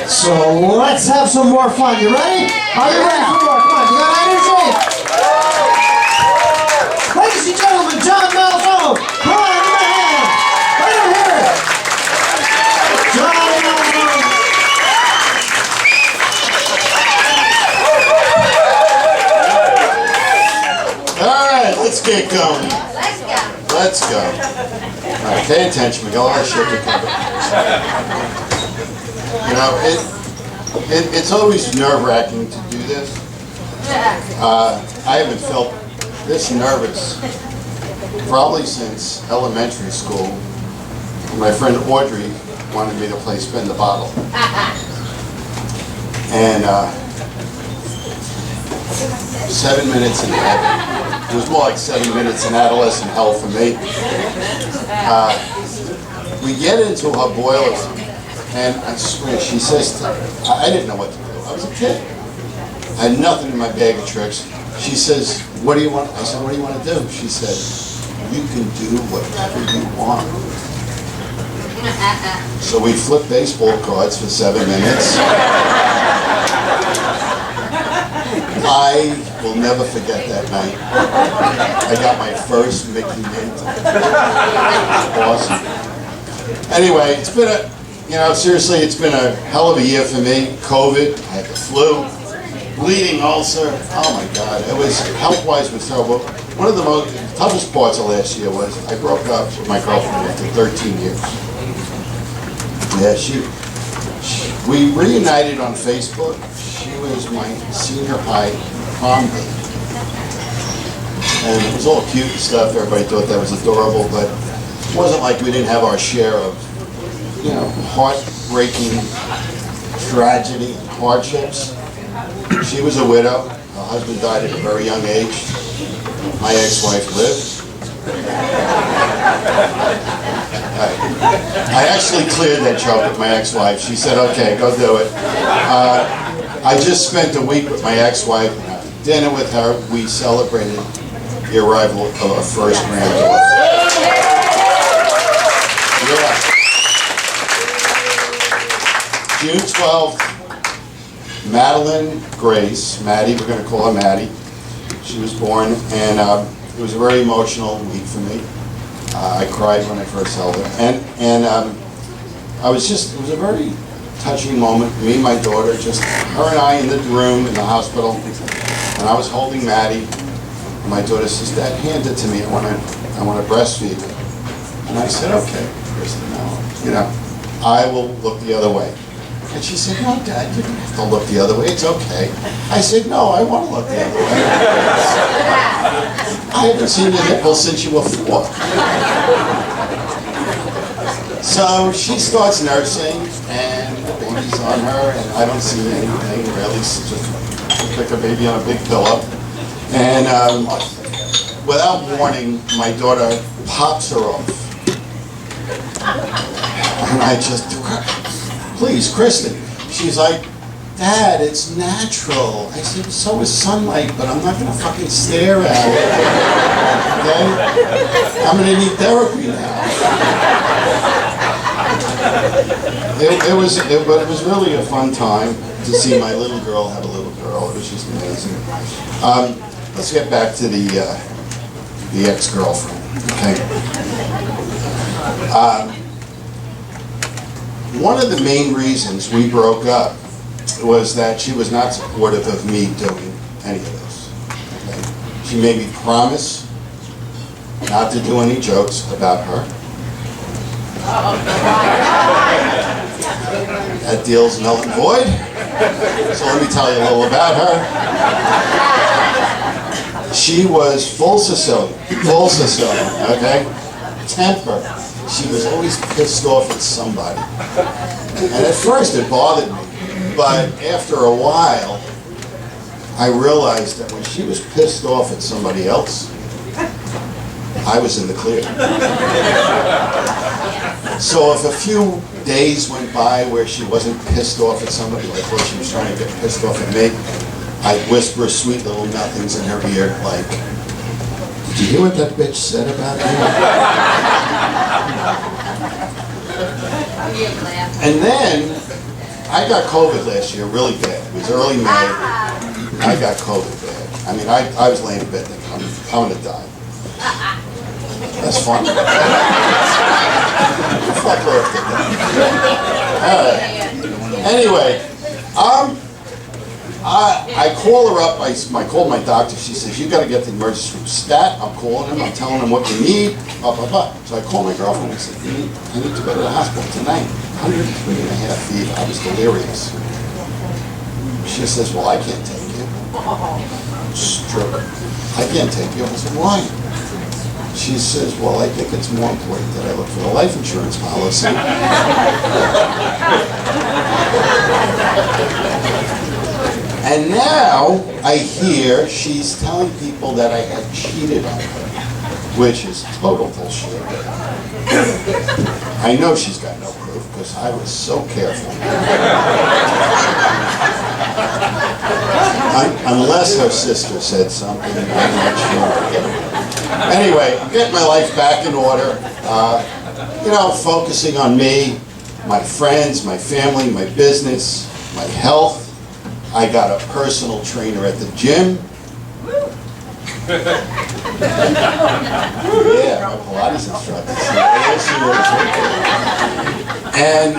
So let's have some more fun. You ready? Are you ready for more fun? You got energy? Ladies and gentlemen, John Malzone. Come on, give him a hand. Let him hear it. John Malzone. All right, let's get going. Let's go. Let's go. All right, pay attention. We got a lot of shit to cover. You know, it's always nerve-wracking to do this. I haven't felt this nervous probably since elementary school. My friend Audrey wanted me to play Spin the Bottle. And 7 minutes in heaven. It was more like 7 minutes in adolescent hell for me. We get into her boilers, and I swear, she says, I didn't know what to do. I was a kid. I had nothing in my bag of tricks. She says, what do you want? I said, what do you want to do? She said, you can do whatever you want. So we flipped baseball cards for 7 minutes. I will never forget that night. I got my first Mickey Mint. Awesome. Anyway, it's been seriously, it's been a hell of a year for me. COVID, I had the flu, bleeding ulcer. Oh my God, it was, health-wise was terrible. One of the toughest parts of last year was I broke up with my girlfriend after 13 years. Yeah, we reunited on Facebook. She was my senior high prom date. And it was all cute and stuff. Everybody thought that was adorable, but it wasn't like we didn't have our share of, heartbreaking tragedy and hardships. She was a widow. Her husband died at a very young age. My ex-wife lived. I actually cleared that joke with my ex-wife. She said, okay, go do it. I just spent a week with my ex-wife, dinner with her. We celebrated the arrival of our first granddaughter. Yeah. June 12th, Madeline Grace, Maddie, we're going to call her Maddie. She was born, and it was a very emotional week for me. I cried when I first held her, and it was a very touching moment. Me and my daughter, just her and I in the room in the hospital, and I was holding Maddie. And my daughter says, "Dad, hand it to me. I want to breastfeed her." And I said, "Okay, Kristen, no, I will look the other way." And she said, "No, Dad, you don't have to look the other way. It's okay." I said, "No, I want to look the other way. I haven't seen your nipples since you were 4. So she starts nursing, and the baby's on her, and I don't see anything really. Just pick a baby on a big pillow. And without warning, my daughter pops her off. And I just, please, Kristen. She's like, "Dad, it's natural." I said, "So is sunlight, but I'm not going to fucking stare at it. Okay? I'm going to need therapy now." It was really a fun time to see my little girl have a little girl. It was just amazing. Let's get back to the ex-girlfriend. Okay. One of the main reasons we broke up was that she was not supportive of me doing any of this. Okay? She made me promise not to do any jokes about her. That deal's null and void. So let me tell you a little about her. She was full Sicilian, okay? Temper. She was always pissed off at somebody. And at first it bothered me, but after a while, I realized that when she was pissed off at somebody else, I was in the clear. So if a few days went by where she wasn't pissed off at somebody, like what she was trying to get pissed off at me, I'd whisper sweet little nothings in her ear, like, "Did you hear what that bitch said about you?" And then I got COVID last year really bad. It was early May. I got COVID bad. I mean, I was laying in bed thinking, I'm going to die. That's fun. Fuck laughed at that. Anyway, I call her up. I called my doctor. She says, you got to get the emergency room stat. I'm calling him. I'm telling him what you need. Blah, blah, blah. So I called my girlfriend. I said, I need to go to the hospital tonight. 103.5 fever. I was delirious. She says, well, I can't take you. Stroke. I can't take you. I said, why? She says, well, I think it's more important that I look for a life insurance policy. And now I hear she's telling people that I had cheated on her, which is total bullshit. I know she's got no proof because I was so careful. Unless her sister said something, I'm not sure. Anyway, I'm getting my life back in order. Focusing on me, my friends, my family, my business, my health. I got a personal trainer at the gym. Yeah, my Pilates instructor. And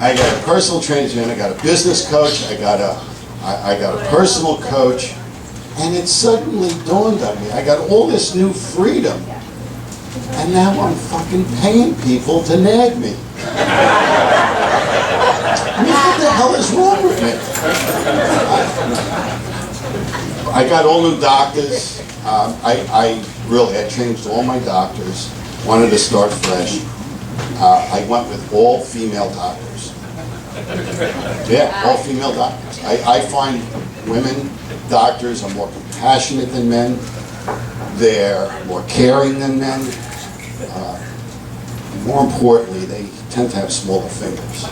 I got a personal trainer, I got a business coach, I got a personal coach, and it suddenly dawned on me, I got all this new freedom, and now I'm fucking paying people to nag me. What the hell is wrong with me? I got all new doctors. I changed all my doctors. Wanted to start fresh. I went with all female doctors. Yeah, all female doctors. I find women doctors are more compassionate than men. They're more caring than men. More importantly, they tend to have smaller fingers.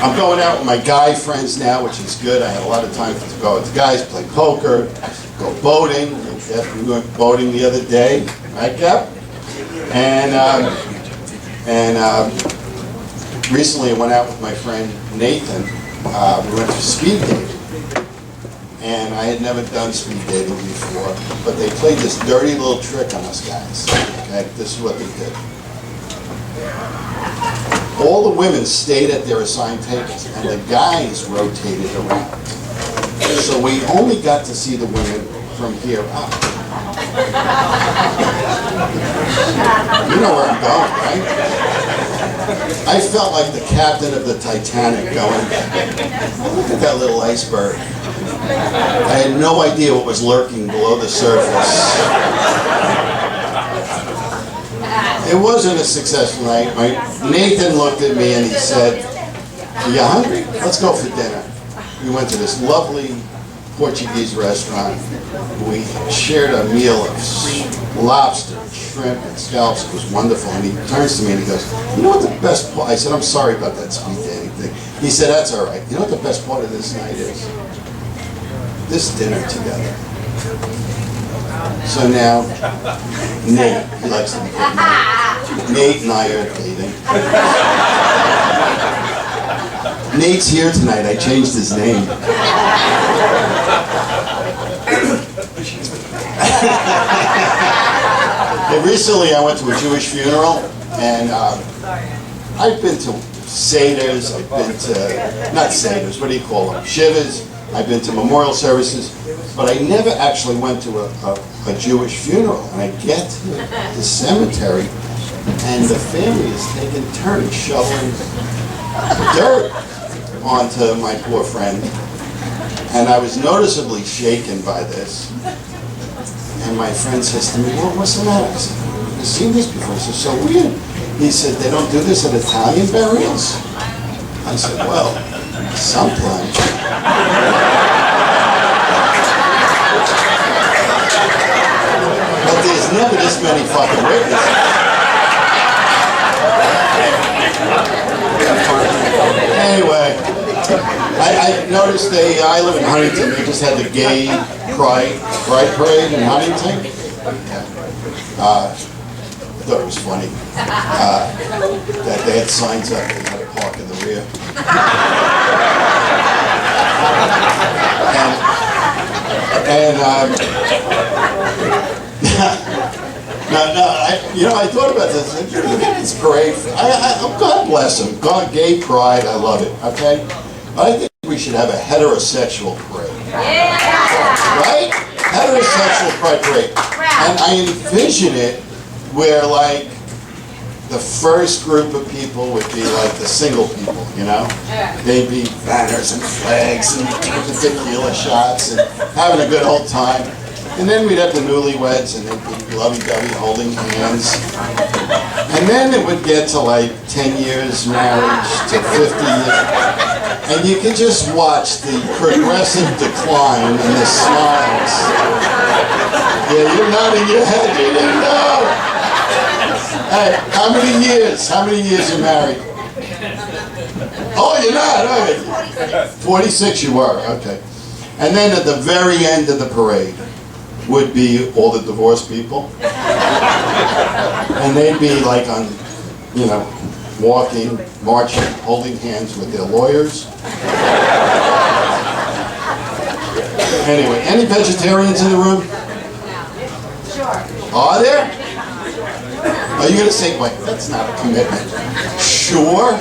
I'm going out with my guy friends now, which is good. I had a lot of time to go with the guys, play poker, go boating. We went boating the other day, right, Cap? And recently I went out with my friend Nathan. We went to speed dating. And I had never done speed dating before, but they played this dirty little trick on us guys. Okay, this is what they did. All the women stayed at their assigned tables, and the guys rotated around. So we only got to see the women from here up. You know where I'm going, right? I felt like the captain of the Titanic going, look at that little iceberg. I had no idea what was lurking below the surface. It wasn't a successful night. Nathan looked at me and he said, are you hungry? Let's go for dinner. We went to this lovely Portuguese restaurant. We shared a meal of lobster, shrimp, and scallops. It was wonderful. And he turns to me and he goes, you know what the best part? I said, I'm sorry about that speed dating thing. He said, that's all right. You know what the best part of this night is? This dinner together. So now, Nate, he likes to be called Nate. Nate and I are dating. Nate's here tonight. I changed his name. Recently, I went to a Jewish funeral, and I've been to Seders, I've been to, not Seders, what do you call them, Shivas, I've been to memorial services, but I never actually went to a Jewish funeral. And I get to the cemetery, and the family is taking turns shoveling dirt onto my poor friend. And I was noticeably shaken by this. And my friend says to me, well, what's the matter? I said, I've never seen this before. This is so weird. He said, they don't do this at Italian burials? I said, well, sometimes. But there's never this many fucking witnesses. Anyway, I noticed I live in Huntington, they just had the gay pride parade in Huntington. thought it was funny that they had signs up, they had to park in the rear. I thought about this. It's great. God bless them. God, gay pride, I love it. Okay, but I think we should have a heterosexual parade. Right? Heterosexual pride parade. And I envision it where, like, the first group of people would be like the single people, you know? They'd be banners and flags and tequila shots and having a good old time. And then we'd have the newlyweds and they'd be lovey-dovey holding hands. And then it would get to like 10 years marriage to 50 years. And you could just watch the progressive decline in the smiles. Yeah, you're nodding your head, you didn't know. Hey, how many years you married? Oh, you're not, are you? 46 you were, okay. And then at the very end of the parade would be all the divorced people. And they'd be like on, you know, walking, marching, holding hands with their lawyers. Anyway, any vegetarians in the room? Sure. Are there? Are you going to say, wait, that's not a commitment? Sure?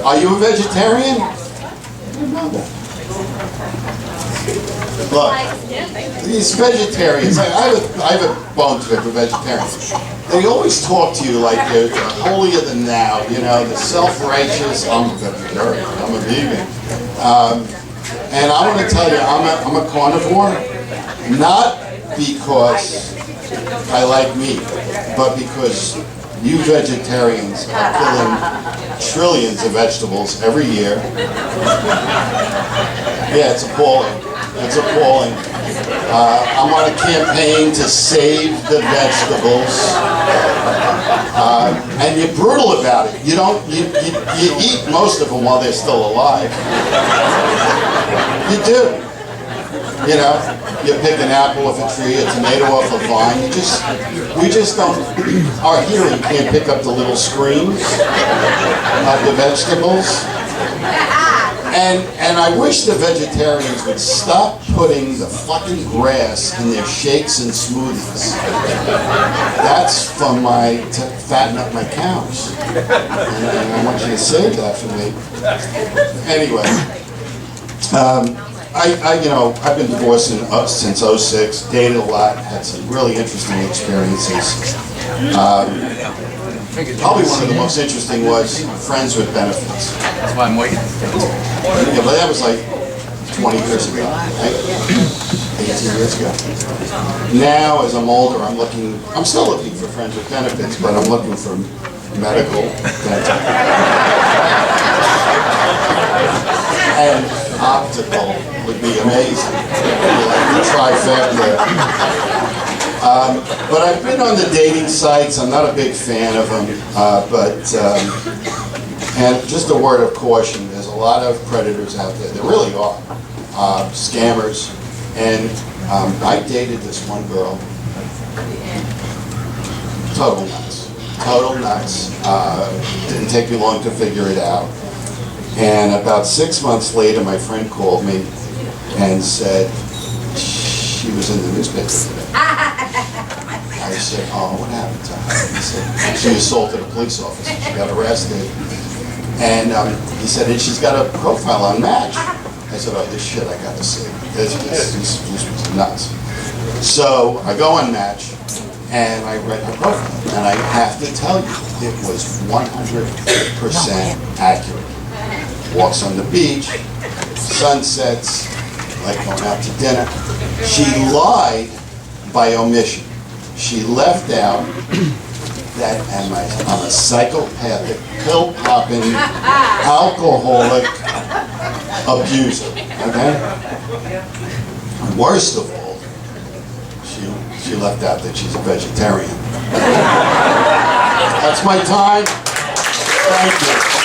Are you a vegetarian? Look, these vegetarians, I have a bone to pick with vegetarians. They always talk to you like they're holier than thou, you know, the self-righteous, I'm a vegetarian, I'm a vegan. And I want to tell you, I'm a carnivore, not because I like meat, but because you vegetarians are killing trillions of vegetables every year. Yeah, it's appalling. It's appalling. I'm on a campaign to save the vegetables. And you're brutal about it. You eat most of them while they're still alive. You do. You know, you pick an apple off a tree, a tomato off a vine. We just don't, our hearing can't pick up the little screams of the vegetables. And I wish the vegetarians would stop putting the fucking grass in their shakes and smoothies. That's to fatten up my cows. And I want you to save that for me. Anyway, I've been divorced since '06, dated a lot, had some really interesting experiences. Probably one of the most interesting was friends with benefits. That's why I'm waiting. Yeah, but that was like 20 years ago, right? 18 years ago. Now, as I'm older, I'm still looking for friends with benefits, but I'm looking for medical, dental, and optical would be amazing. Like the trifecta. But I've been on the dating sites. I'm not a big fan of them, and just a word of caution, there's a lot of predators out there. There really are. Scammers. And I dated this one girl. Total nuts. Total nuts. Didn't take me long to figure it out. And about 6 months later, my friend called me and said she was in the newspaper today. I said, oh, what happened to her? He said, she assaulted a police officer. She got arrested. And he said, and she's got a profile on Match. I said, oh, this shit I got to see. This was nuts. So I go on Match, and I read her profile. And I have to tell you, it was 100% accurate. Walks on the beach, sunsets, like going out to dinner. She lied by omission. She left out that I'm a psychopathic, pill-popping, alcoholic abuser, okay? Worst of all, she left out that she's a vegetarian. That's my time. Thank you.